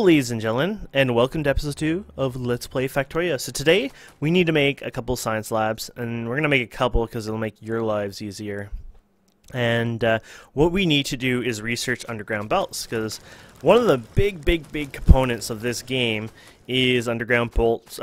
Ladies and gentlemen, and welcome to episode 2 of Let's Play Factorio. So today, we need to make a couple science labs, and we're going to make a couple because it'll make your lives easier. And what we need to do is research underground belts, because one of the big components of this game is underground belts,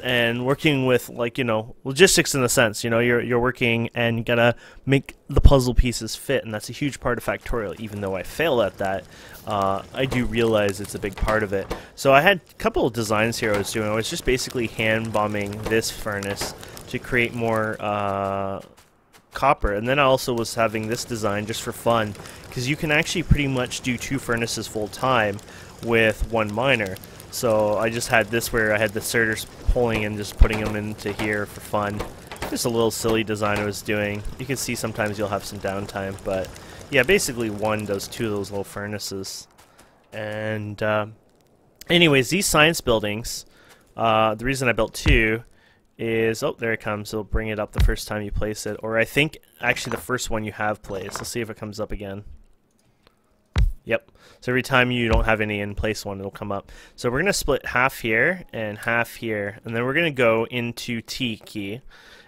and working with, like, logistics in a sense. You're working and you gotta make the puzzle pieces fit, and that's a huge part of Factorio. Even though I fail at that, I do realize it's a big part of it. So I had a couple of designs here I was doing. I was just basically hand bombing this furnace to create more copper, and then I also was having this design just for fun, because you can actually pretty much do 2 furnaces full time with 1 miner. So I just had this where I had the inserters pulling and just putting them into here for fun. Just a little silly design I was doing. You can see sometimes you'll have some downtime, but yeah, basically one does 2 of those little furnaces. And anyways, these science buildings, the reason I built 2 is, oh, there it comes. It'll bring it up the first time you place it, or I think actually the first one you have placed. Let's see if it comes up again. Yep. So every time you don't have any in place one, it'll come up. So we're going to split half here and half here, and then we're going to go into T key.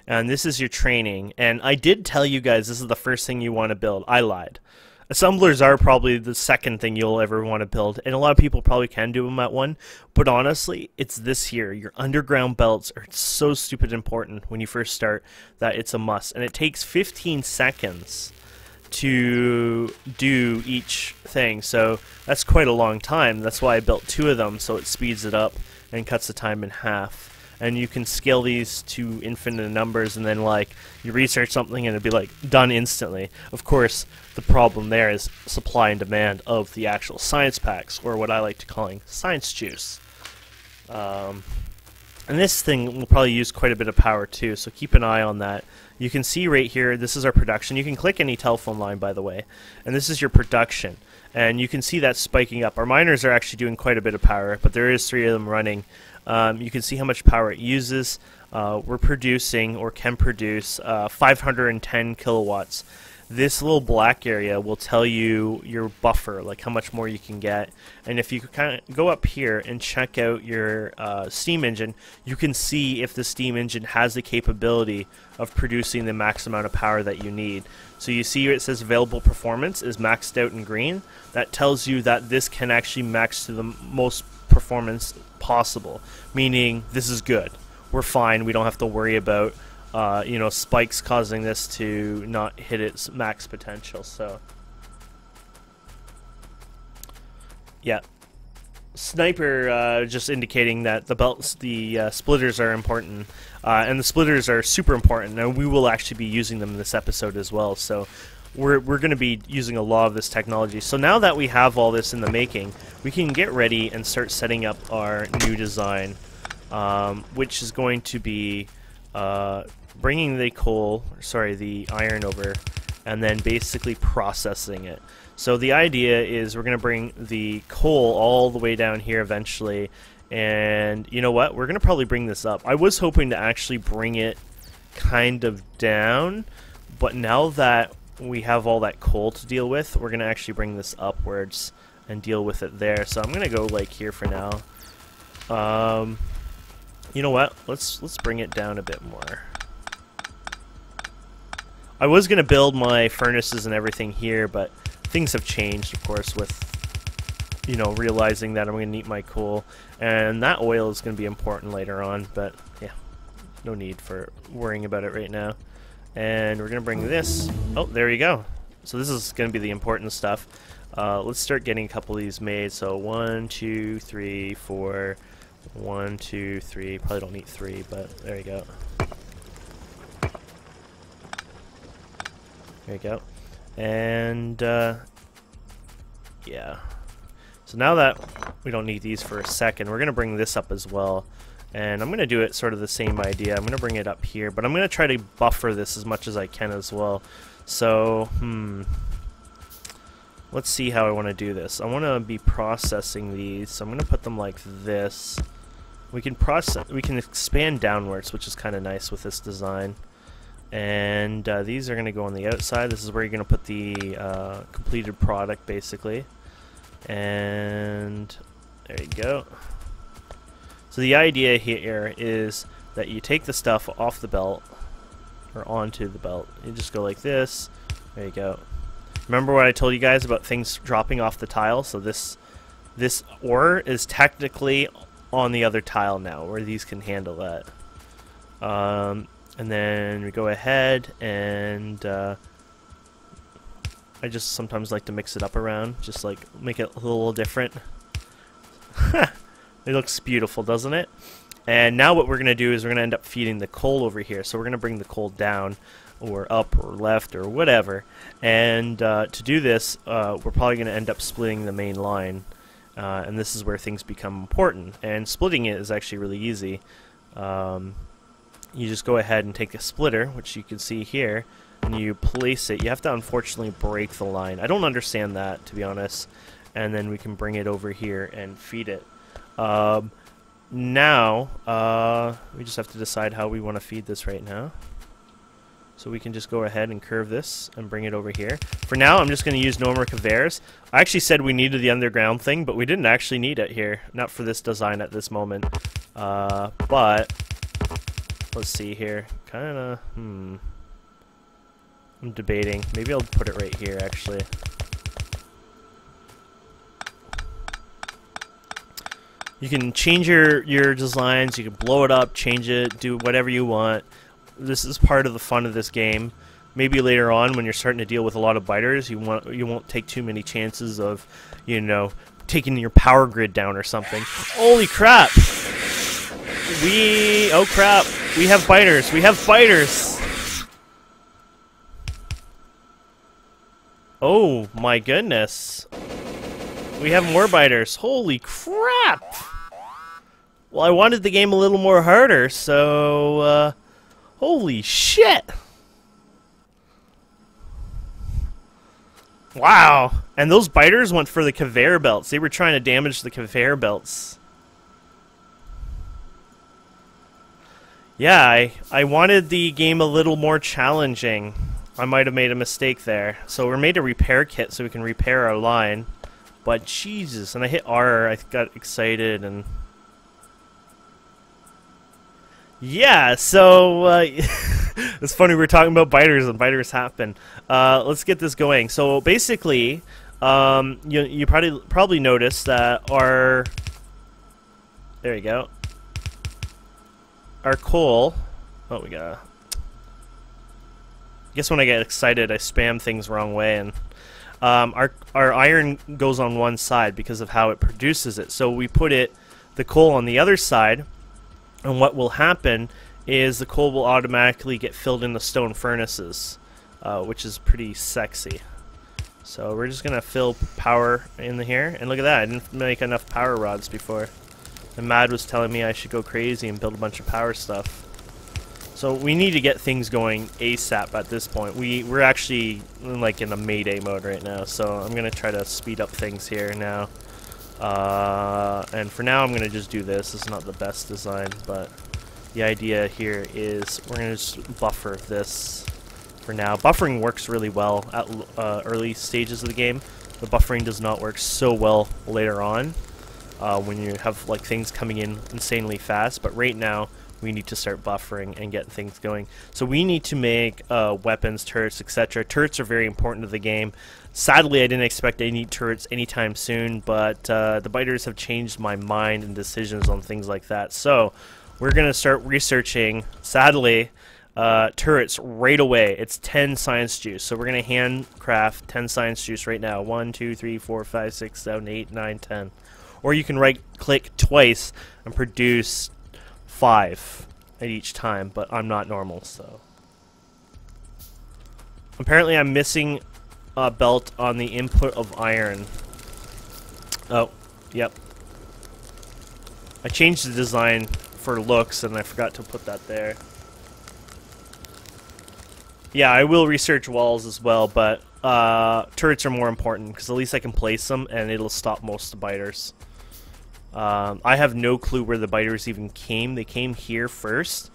And this is your training. And I did tell you guys this is the first thing you want to build. I lied. Assemblers are probably the second thing you'll ever want to build, and a lot of people probably can do them at one, but honestly, it's this here. Your underground belts are so stupid important when you first start that it's a must, and it takes 15 seconds to do each thing, so that's quite a long time. That's why I built 2 of them, so it speeds it up and cuts the time in half. And you can scale these to infinite numbers, and then, like, you research something and it'd be, like, done instantly. Of course, the problem there is supply and demand of the actual science packs, or what I like to calling science juice. And this thing will probably use quite a bit of power too, so keep an eye on that. You can see right here, this is our production. You can click any telephone line, by the way, and this is your production. And you can see that spiking up. Our miners are actually doing quite a bit of power, but there is 3 of them running. You can see how much power it uses. We're producing, or can produce, 510 kilowatts. This little black area will tell you your buffer, like how much more you can get. And if you kind of go up here and check out your steam engine, you can see if the steam engine has the capability of producing the max amount of power that you need. So you see it says available performance is maxed out in green. That tells you that this can actually max to the most performance possible, meaning this is good. We're fine. We don't have to worry about spikes causing this to not hit its max potential. So yeah, sniper just indicating that the splitters are important, and the splitters are super important, and we will actually be using them in this episode as well. So we're going to be using a lot of this technology. So now that we have all this in the making, we can get ready and start setting up our new design, which is going to be bringing the iron over, and then basically processing it. So the idea is we're going to bring the coal all the way down here eventually, and you know what? We're going to probably bring this up. I was hoping to actually bring it kind of down, but now that we have all that coal to deal with, we're going to actually bring this upwards and deal with it there. So I'm going to go like here for now. You know what? Let's bring it down a bit more. I was going to build my furnaces and everything here, but things have changed, of course, with realizing that I'm going to need my coal, and that oil is going to be important later on, but yeah, no need for worrying about it right now. And we're going to bring this. Oh, there you go. So this is going to be the important stuff. Let's start getting a couple of these made. So 1, 2, 3, 4. 1, 2, 3. Probably don't need 3, but there you go. There you go. And yeah. So now that we don't need these for a second, we're going to bring this up as well. And I'm going to do it sort of the same idea. I'm going to bring it up here, but I'm going to try to buffer this as much as I can as well. So, let's see how I want to do this. I want to be processing these, so I'm going to put them like this. We can expand downwards, which is kind of nice with this design. And these are going to go on the outside. This is where you're going to put the completed product, basically. And there you go. So the idea here is that you take the stuff off the belt, or onto the belt. You just go like this. There you go. Remember what I told you guys about things dropping off the tile? So this ore is technically on the other tile now, where these can handle that. And then we go ahead and I just sometimes like to mix it up around, just like make it a little different. It looks beautiful, doesn't it? And now what we're going to do is we're going to end up feeding the coal over here. So we're going to bring the coal down, or up, or left, or whatever. And to do this, we're probably going to end up splitting the main line. And this is where things become important. And splitting it is actually really easy. You just go ahead and take a splitter, which you can see here, and you place it. You have to unfortunately break the line. I don't understand that, to be honest. And then we can bring it over here and feed it. Now, we just have to decide how we want to feed this right now. So we can just go ahead and curve this and bring it over here. For now, I'm just going to use no more conveyors. I actually said we needed the underground thing, but we didn't actually need it here. Not for this design at this moment. But let's see here. Kinda, I'm debating. Maybe I'll put it right here, actually. You can change your designs, you can blow it up, change it, do whatever you want. This is part of the fun of this game. Maybe later on, when you're starting to deal with a lot of biters, you won't take too many chances of, you know, taking your power grid down or something. Holy crap! Oh crap! We have biters! We have biters! Oh my goodness! We have more biters. Holy crap! Well, I wanted the game a little more harder, so, holy shit! Wow! And those biters went for the conveyor belts. They were trying to damage the conveyor belts. Yeah, I wanted the game a little more challenging. I might have made a mistake there. So we made a repair kit so we can repair our line. But Jesus, and I hit R, I got excited, and yeah, so it's funny, we're talking about biters and biters happen. Let's get this going. So basically, you probably noticed that there you go, our coal. Oh, we got. I guess when I get excited, I spam things wrong way, and our iron goes on one side because of how it produces it. So we put the coal on the other side, and what will happen is the coal will automatically get filled in the stone furnaces, which is pretty sexy. So we're just gonna fill power in here, and look at that, I didn't make enough power rods before. And Mad was telling me I should go crazy and build a bunch of power stuff. So we need to get things going ASAP at this point. We're actually like in a Mayday mode right now, so I'm gonna try to speed up things here now. And for now, I'm gonna just do this. This is not the best design, but the idea here is we're gonna just buffer this for now. Buffering works really well at early stages of the game. The buffering does not work so well later on when you have like things coming in insanely fast. But right now, we need to start buffering and get things going. So we need to make weapons, turrets, etc. Turrets are very important to the game. Sadly, I didn't expect any turrets anytime soon, but the biters have changed my mind and decisions on things like that. So we're going to start researching, sadly, turrets right away. It's 10 science juice. So we're going to handcraft 10 science juice right now. 1, 2, 3, 4, 5, 6, 7, 8, 9, 10. Or you can right-click twice and produce 5 at each time, but I'm not normal, so. Apparently I'm missing a belt on the input of iron. Oh, yep. I changed the design for looks and I forgot to put that there. Yeah, I will research walls as well, but turrets are more important because at least I can place them and it'll stop most of the biters. I have no clue where the biters even came. They came here first.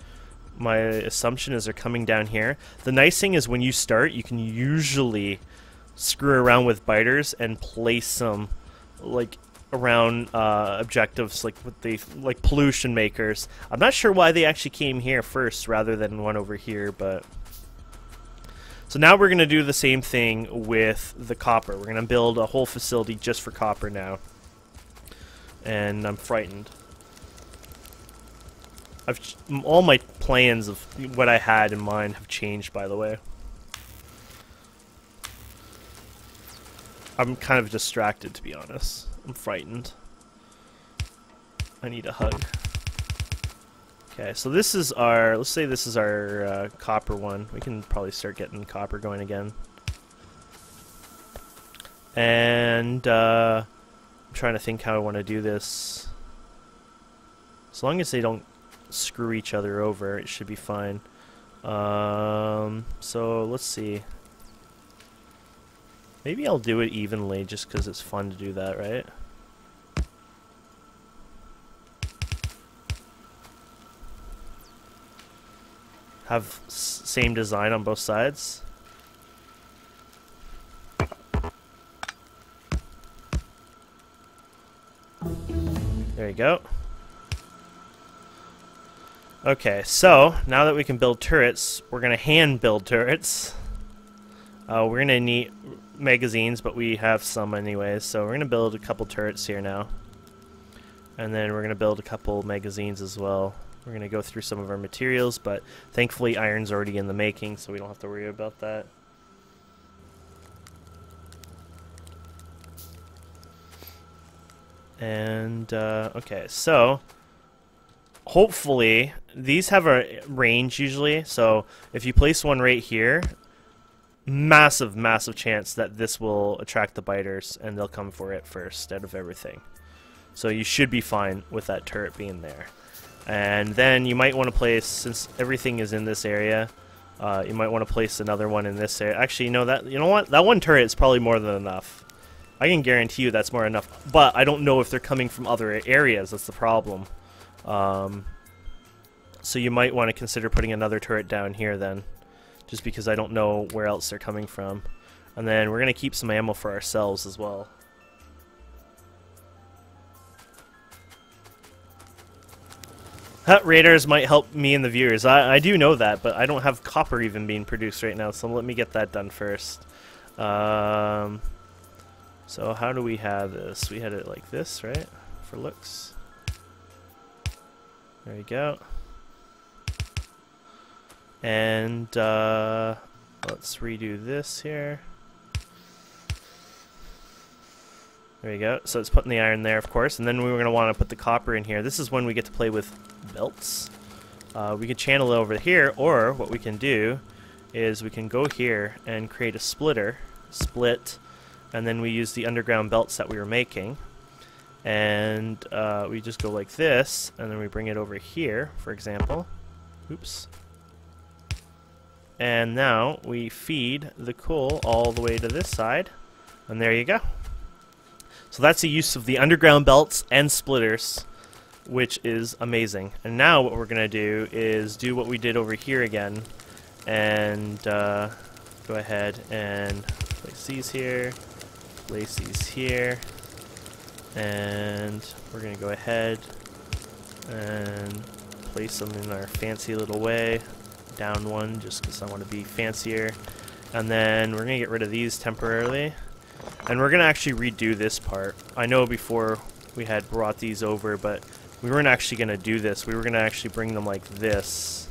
My assumption is they're coming down here. The nice thing is when you start, you can usually screw around with biters and place them like around objectives like with the like pollution makers. I'm not sure why they actually came here first rather than one over here, but so now we're gonna do the same thing with the copper. We're gonna build a whole facility just for copper now, and I'm frightened. All my plans of what I had in mind have changed, by the way. I'm kind of distracted, to be honest. I'm frightened. I need a hug. Okay, so this is our, let's say this is our copper one. We can probably start getting copper going again. And I'm trying to think how I want to do this. As long as they don't screw each other over, it should be fine. So let's see. Maybe I'll do it evenly just because it's fun to do that, right? Have same design on both sides. There you go. Okay, so now that we can build turrets, we're going to hand build turrets. We're going to need magazines, but we have some anyways, so we're going to build a couple turrets here now. And then we're going to build a couple magazines as well. We're going to go through some of our materials, but thankfully iron's already in the making, so we don't have to worry about that. And, okay, so hopefully these have a range usually, so if you place one right here, massive chance that this will attract the biters and they'll come for it first out of everything. So you should be fine with that turret being there. And then you might want to place, since everything is in this area, you might want to place another one in this area. Actually, you know what? That one turret is probably more than enough. I can guarantee you that's more than enough. But I don't know if they're coming from other areas. That's the problem. So you might want to consider putting another turret down here then, just because I don't know where else they're coming from. And then we're going to keep some ammo for ourselves as well. Raiders might help me and the viewers. I do know that, but I don't have copper even being produced right now, so let me get that done first. So how do we have this? We had it like this, right? For looks. There you go. And let's redo this here. There you go. So it's putting the iron there, of course, and then we were going to want to put the copper in here. This is when we get to play with belts. We can channel it over here, or what we can do is we can go here and create a split, and then we use the underground belts that we were making, and we just go like this, and then we bring it over here, for example. Oops. And now we feed the coal all the way to this side, and there you go. So that's the use of the underground belts and splitters, which is amazing. And now what we're going to do is do what we did over here again, and go ahead and place these here, place these here, and we're going to go ahead and place them in our fancy little way. Down one just because I want to be fancier. And then we're going to get rid of these temporarily. And we're going to actually redo this part. I know before we had brought these over, but we weren't actually going to do this. We were going to actually bring them like this.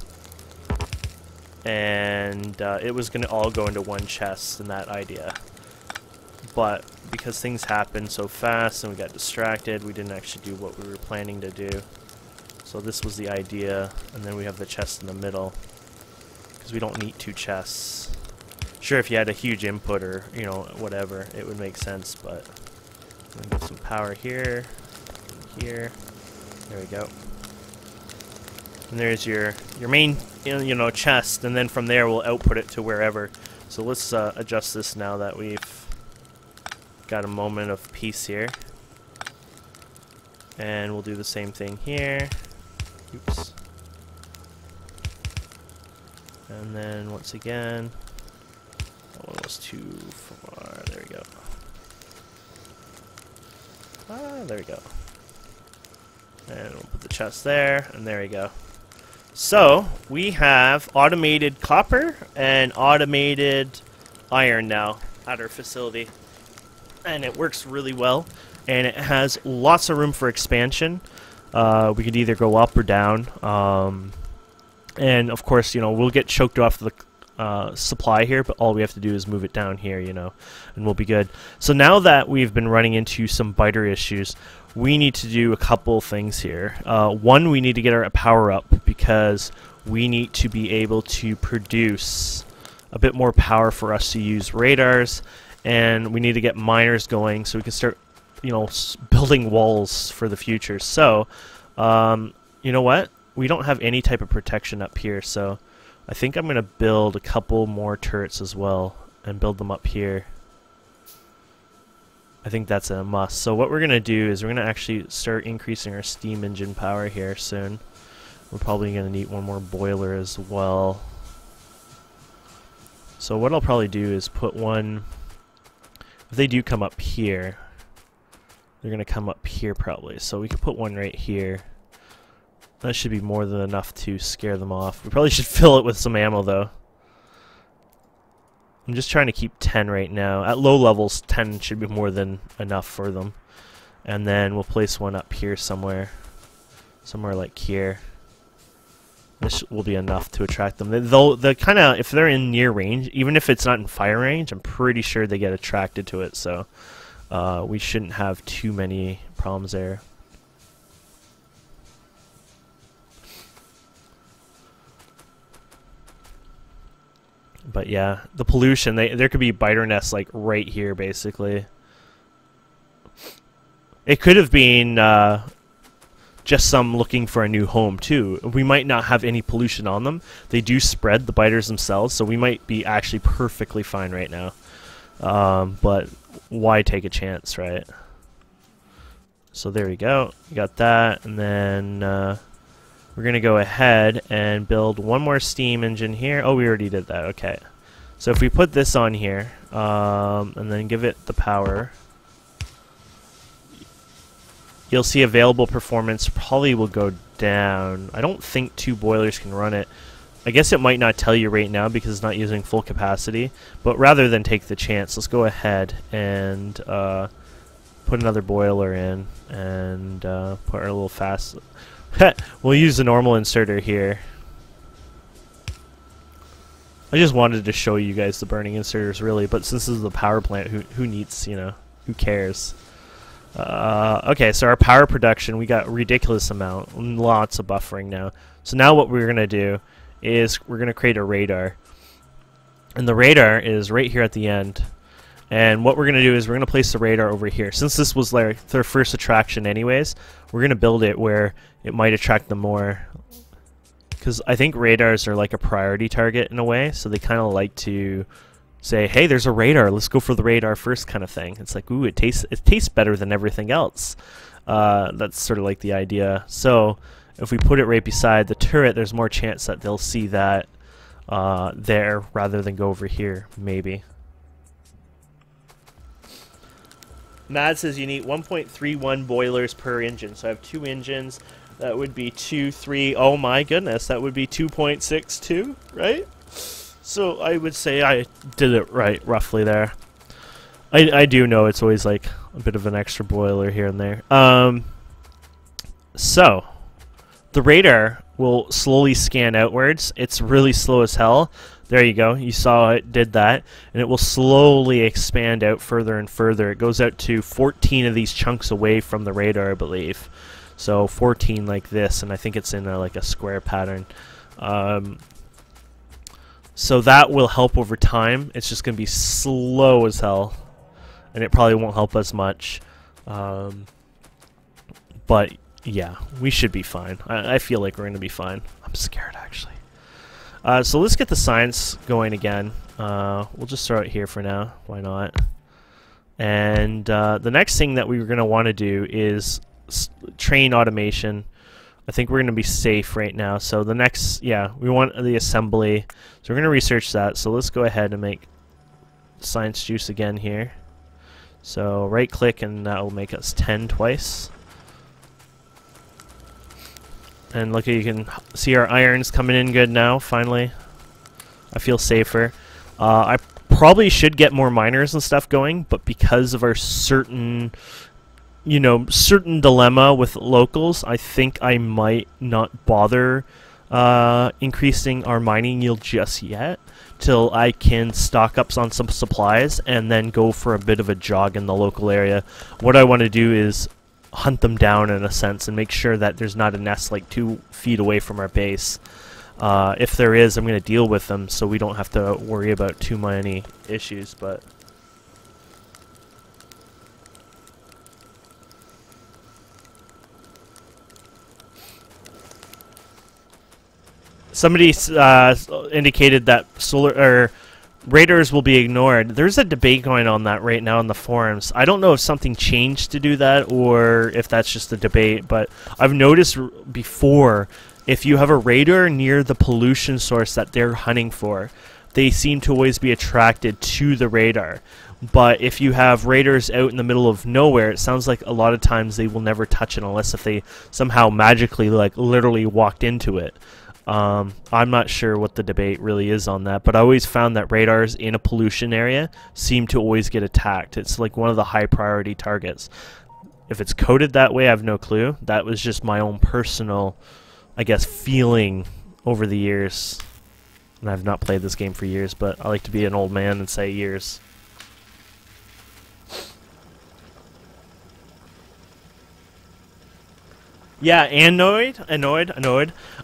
And it was going to all go into one chest in that idea. But because things happened so fast and we got distracted, we didn't actually do what we were planning to do. So this was the idea, and then we have the chest in the middle. Because we don't need two chests. Sure, if you had a huge input or, you know, whatever, it would make sense, but I'm gonna get some power here, here, there we go. And there's your main, you know, chest, and then from there we'll output it to wherever. So let's adjust this now that we've got a moment of peace here. And we'll do the same thing here. Oops. And then once again, that one was too far. There we go. There we go. And we'll put the chest there, and there we go. So, we have automated copper and automated iron now at our facility. And it works really well, and it has lots of room for expansion. We could either go up or down. And, of course, you know, we'll get choked off the supply here, but all we have to do is move it down here, you know, and we'll be good. So now that we've been running into some biter issues, we need to do a couple things here. One, we need to get our power up because we need to be able to produce a bit more power for us to use radars, and we need to get miners going so we can start, you know, building walls for the future. So, you know what? We don't have any type of protection up here, so I think I'm going to build a couple more turrets as well and build them up here. I think that's a must. So what we're going to do is we're going to actually start increasing our steam engine power here soon. We're probably going to need one more boiler as well. So what I'll probably do is put one... If they do come up here, they're going to come up here probably. So we could put one right here. That should be more than enough to scare them off. We probably should fill it with some ammo though. I'm just trying to keep 10 right now. At low levels, 10 should be more than enough for them. And then we'll place one up here somewhere. Somewhere like here. This will be enough to attract them. They'll kind of, if they're in near range, even if it's not in fire range, I'm pretty sure they get attracted to it. So we shouldn't have too many problems there. But yeah, the pollution, there could be biter nests like right here basically. It could have been just some looking for a new home too. We might not have any pollution on them. They do spread, the biters themselves, so we might be actually perfectly fine right now. But why take a chance, right? So there we go. We got that, and then we're going to go ahead and build one more steam engine here. Oh, we already did that. Okay. So if we put this on here, and then give it the power, you'll see available performance probably will go down. I don't think 2 boilers can run it. I guess it might not tell you right now because it's not using full capacity. But rather than take the chance, let's go ahead and put another boiler in and put our little fast... We'll use the normal inserter here. I just wanted to show you guys the burning inserters really, but since this is the power plant, who needs, you know, who cares? Okay, so our power production, we got a ridiculous amount, lots of buffering now. So now what we're going to do is we're going to create a radar. And the radar is right here at the end. And what we're going to do is we're going to place the radar over here. Since this was like their first attraction anyways, we're going to build it where it might attract them more. Because I think radars are like a priority target in a way, so they kind of like to say, hey, there's a radar, let's go for the radar first kind of thing. It's like, ooh, it tastes better than everything else. That's sort of like the idea. So if we put it right beside the turret, there's more chance that they'll see that there rather than go over here, maybe. Mad says you need 1.31 boilers per engine. So I have 2 engines. That would be 2, 3. Oh my goodness, that would be 2.62, right? So I would say I did it right, roughly there. I do know it's always like a bit of an extra boiler here and there. So the radar will slowly scan outwards. It's really slow as hell. There you go. You saw it did that. And it will slowly expand out further and further. It goes out to 14 of these chunks away from the radar, I believe. So 14 like this, and I think it's in like a square pattern. So that will help over time. It's just going to be slow as hell. And it probably won't help us much. But yeah, we should be fine. I feel like we're going to be fine. I'm scared actually. So let's get the science going again. We'll just throw it here for now. Why not? And the next thing that we're going to want to do is train automation. I think we're going to be safe right now. So the next, yeah, we want the assembly. So we're going to research that. So let's go ahead and make science juice again here. So right click and that will make us 10 twice. And look, you can see our irons coming in good now, finally. I feel safer. I probably should get more miners and stuff going, but because of our certain dilemma with locals, I think I might not bother increasing our mining yield just yet, till I can stock up on some supplies and then go for a bit of a jog in the local area. What I want to do is hunt them down in a sense and make sure that there's not a nest like 2 feet away from our base. If there is, I'm going to deal with them so we don't have to worry about too many issues, but somebody indicated that raiders will be ignored. There's a debate going on that right now in the forums. I don't know if something changed to do that or if that's just a debate, but I've noticed before, if you have a raider near the pollution source that they're hunting for, they seem to always be attracted to the radar. But if you have raiders out in the middle of nowhere, it sounds like a lot of times they will never touch it unless if they somehow magically, like, literally walked into it. I'm not sure what the debate really is on that, but I always found that radars in a pollution area seem to always get attacked. It's like one of the high priority targets. If it's coded that way, I have no clue. That was just my own personal, I guess, feeling over the years. And I've not played this game for years, but I like to be an old man and say years. Yeah, annoyed.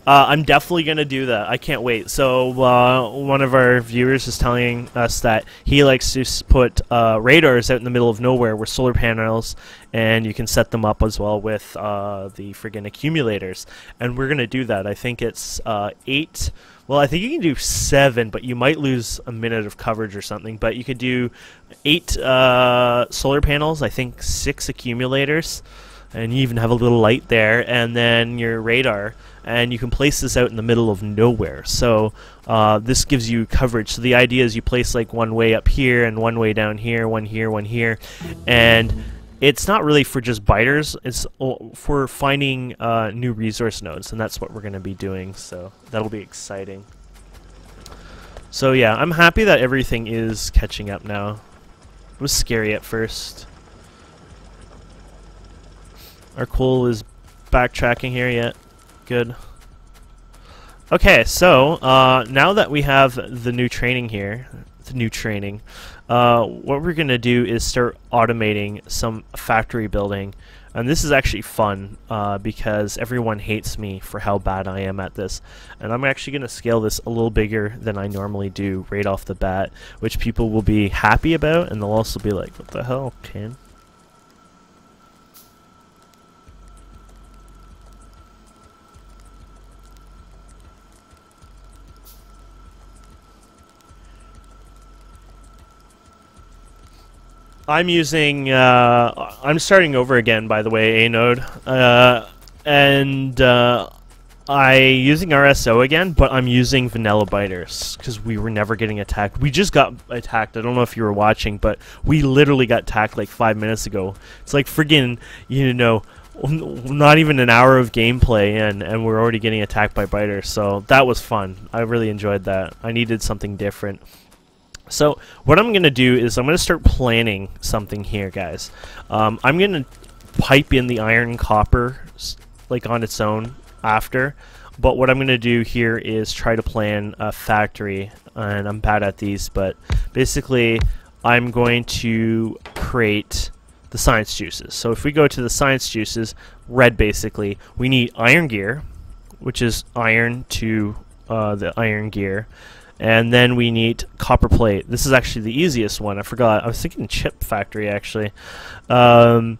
I'm definitely going to do that. I can't wait. So one of our viewers is telling us that he likes to put radars out in the middle of nowhere with solar panels, and you can set them up as well with the friggin' accumulators. And we're going to do that. I think it's 8. Well, I think you can do 7, but you might lose a minute of coverage or something. But you could do 8 solar panels, I think 6 accumulators. And you even have a little light there, and then your radar, and you can place this out in the middle of nowhere. So this gives you coverage. So the idea is you place like one way up here and one way down here, one here, and it's not really for just biters. It's for finding new resource nodes, and that's what we're going to be doing. So that'll be exciting. So yeah, I'm happy that everything is catching up now. It was scary at first. Our coal is backtracking here yet. Good. Okay, so now that we have the new training here, what we're going to do is start automating some factory building. And this is actually fun because everyone hates me for how bad I am at this. And I'm actually going to scale this a little bigger than I normally do right off the bat, which people will be happy about, and they'll also be like, what the hell, Ken? I'm using, I'm starting over again, by the way, A-Node, and I'm using RSO again, but I'm using vanilla biters, because we were never getting attacked. We just got attacked. I don't know if you were watching, but we literally got attacked like 5 minutes ago. It's like friggin', not even an hour of gameplay in, and we're already getting attacked by biters, so that was fun. I really enjoyed that. I needed something different. So what I'm going to do is I'm going to start planning something here, guys. I'm going to pipe in the iron copper like on its own after, but what I'm going to do here is try to plan a factory, and I'm bad at these, but basically I'm going to create the science juices. So if we go to the science juices, red basically, we need iron gear, which is iron to the iron gear. And then we need copper plate. This is actually the easiest one. I forgot. I was thinking chip factory, actually. And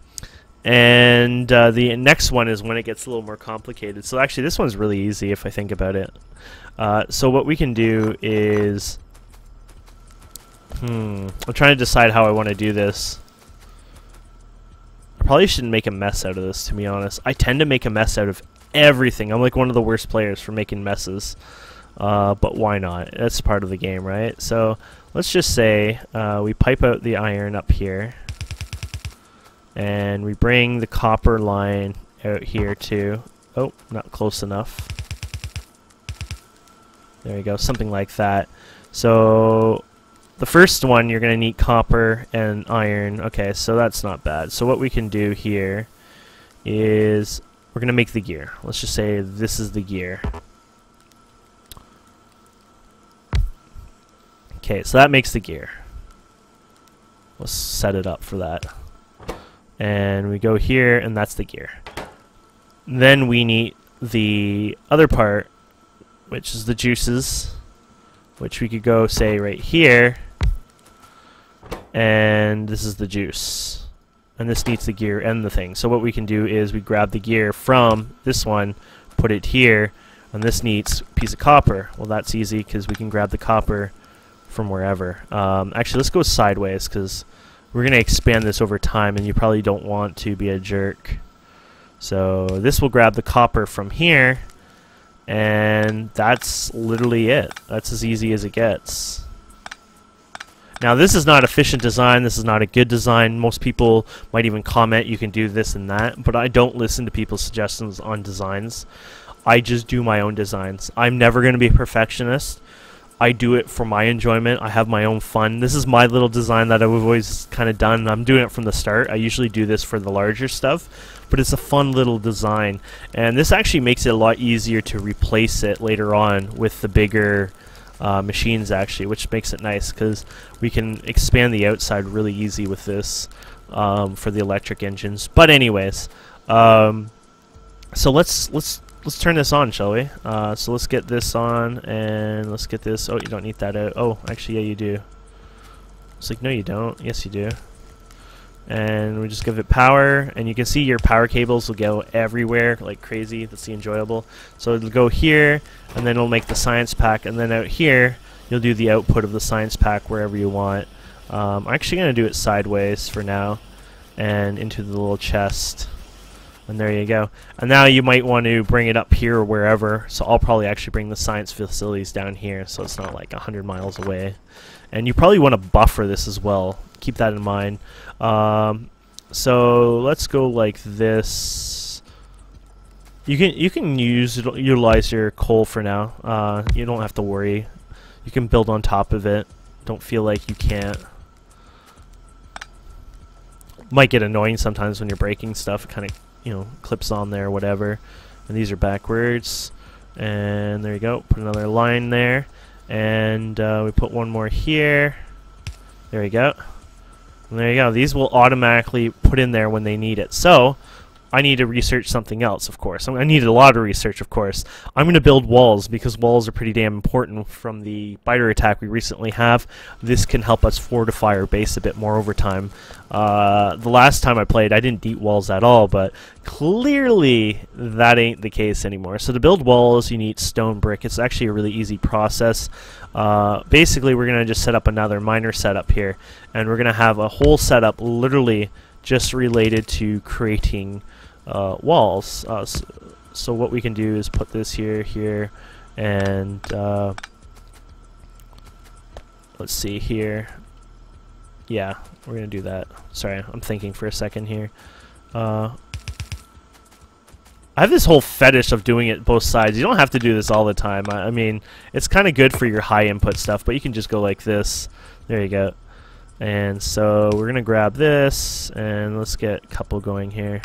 the next one is when it gets a little more complicated. So actually, this one's really easy if I think about it. So what we can do is... I'm trying to decide how I want to do this. I probably shouldn't make a mess out of this, to be honest. I tend to make a mess out of everything. I'm like one of the worst players for making messes. But why not? That's part of the game, right? So let's just say we pipe out the iron up here. And we bring the copper line out here too. Oh, not close enough. There you go, something like that. So the first one, you're going to need copper and iron. Okay, so that's not bad. So what we can do here is we're going to make the gear. Let's just say this is the gear. Okay, so that makes the gear. Let's set it up for that. And we go here, and that's the gear. Then we need the other part, which is the juices, which we could go, say, right here. And this is the juice. And this needs the gear and the thing. So what we can do is we grab the gear from this one, put it here, and this needs a piece of copper. Well, that's easy because we can grab the copper from wherever. Actually, let's go sideways because we're going to expand this over time, and you probably don't want to be a jerk. So this will grab the copper from here, and that's literally it. That's as easy as it gets. Now, this is not efficient design. This is not a good design. Most people might even comment you can do this and that, but I don't listen to people's suggestions on designs. I just do my own designs. I'm never going to be a perfectionist. I do it for my enjoyment. I have my own fun. This is my little design that I've always kind of done. I'm doing it from the start. I usually do this for the larger stuff, but it's a fun little design. And this actually makes it a lot easier to replace it later on with the bigger machines, actually, which makes it nice because we can expand the outside really easy with this for the electric engines. But anyways, so let's turn this on, shall we? So let's get this on, and let's get this. Oh, you don't need that out. Oh, actually, yeah, you do. It's like, no, you don't. Yes, you do. And we just give it power, and you can see your power cables will go everywhere like crazy. That's the enjoyable. So it'll go here, and then it'll make the science pack, and then out here, you'll do the output of the science pack wherever you want. I'm actually going to do it sideways for now, and into the little chest. And there you go. And now you might want to bring it up here or wherever. So I'll probably actually bring the science facilities down here so it's not like 100 miles away. And you probably want to buffer this as well. Keep that in mind. So let's go like this. You can utilize your coal for now. You don't have to worry. You can build on top of it. Don't feel like you can't. Might get annoying sometimes when you're breaking stuff. It kind of, you know, clips on there or whatever. And these are backwards. And there you go. Put another line there. And we put one more here. There you go. And there you go. These will automatically put in there when they need it. So I need to research something else, of course. I need a lot of research, of course. I'm going to build walls because walls are pretty damn important from the biter attack we recently have. This can help us fortify our base a bit more over time. The last time I played, I didn't deep walls at all, but clearly that ain't the case anymore. So to build walls, you need stone brick. It's actually a really easy process. Basically, we're going to just set up another miner setup here, and we're going to have a whole setup literally just related to creating walls. So what we can do is put this here, and let's see here. Yeah, we're gonna do that. Sorry, I'm thinking for a second here. I have this whole fetish of doing it both sides. You don't have to do this all the time. I mean, it's kind of good for your high input stuff, but you can just go like this. There you go. And so we're gonna grab this, and let's get a couple going here.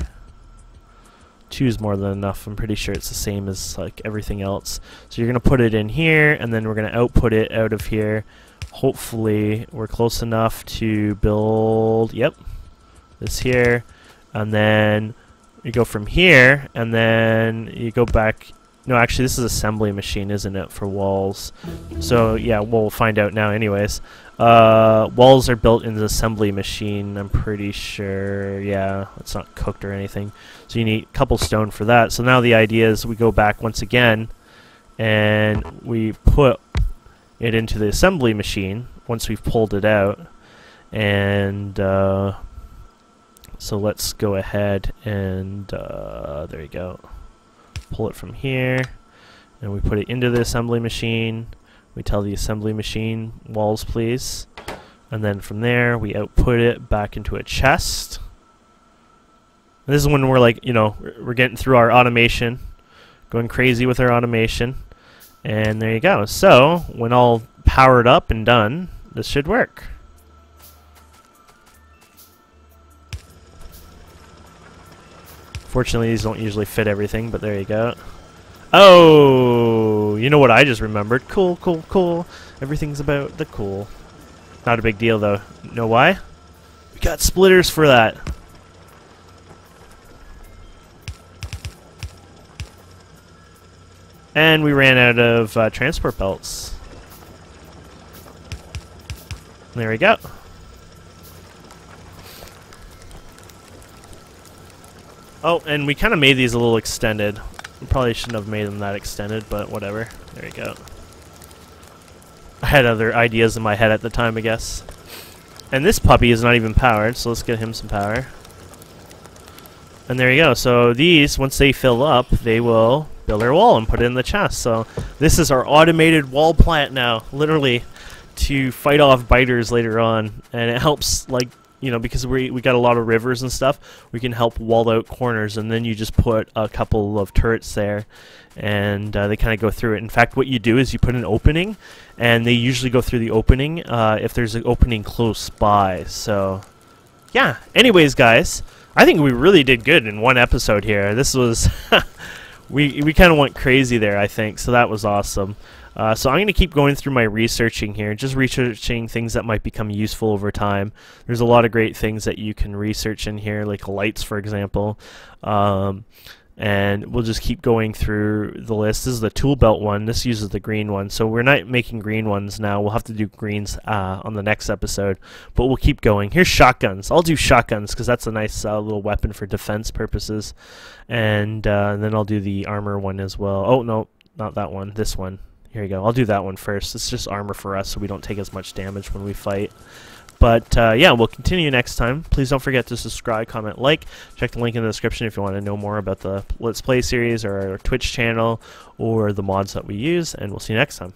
2 is more than enough. I'm pretty sure it's the same as like everything else. So you're gonna put it in here, and then we're gonna output it out of here. Hopefully we're close enough to build, yep, this here, and then you go from here, and then you go back. No, actually, this is assembly machine, isn't it, for walls? So yeah, we'll find out now anyways. Walls are built in the assembly machine, I'm pretty sure. Yeah, it's not cooked or anything. So you need a couple stone for that. So now the idea is we go back once again, and we put it into the assembly machine once we've pulled it out. And so let's go ahead and there you go. Pull it from here, and we put it into the assembly machine. We tell the assembly machine, walls please, and then from there we output it back into a chest. This is when we're like, you know, we're getting through our automation, going crazy with our automation. And there you go. So, when all powered up and done, this should work. Fortunately, these don't usually fit everything, but there you go. Oh, you know what I just remembered? Cool, cool, cool. Everything's about the cool. Not a big deal, though. You know why? We got splitters for that. And we ran out of transport belts. There we go. Oh, and we kind of made these a little extended. We probably shouldn't have made them that extended, but whatever. There you go. I had other ideas in my head at the time, I guess. And this puppy is not even powered, so let's get him some power. And there you go. So these, once they fill up, they will build our wall and put it in the chest. So this is our automated wall plant now, literally, to fight off biters later on. And it helps, like, you know, because we got a lot of rivers and stuff, we can help wall out corners, and then you just put a couple of turrets there, and they kind of go through it. In fact, what you do is you put an opening, and they usually go through the opening if there's an opening close by. So, yeah. Anyways, guys, I think we really did good in one episode here. This was... we kind of went crazy there, I think, so that was awesome. So I'm going to keep going through my researching here, just researching things that might become useful over time. There's a lot of great things that you can research in here, like lights, for example. And we'll just keep going through the list. This is the tool belt one. This uses the green one. So we're not making green ones now. We'll have to do greens on the next episode. But we'll keep going. Here's shotguns. I'll do shotguns because that's a nice little weapon for defense purposes. And then I'll do the armor one as well. Oh, no, not that one. This one. Here you go. I'll do that one first. It's just armor for us so we don't take as much damage when we fight. But, yeah, we'll continue next time. Please don't forget to subscribe, comment, like. Check the link in the description if you want to know more about the Let's Play series or our Twitch channel or the mods that we use. And we'll see you next time.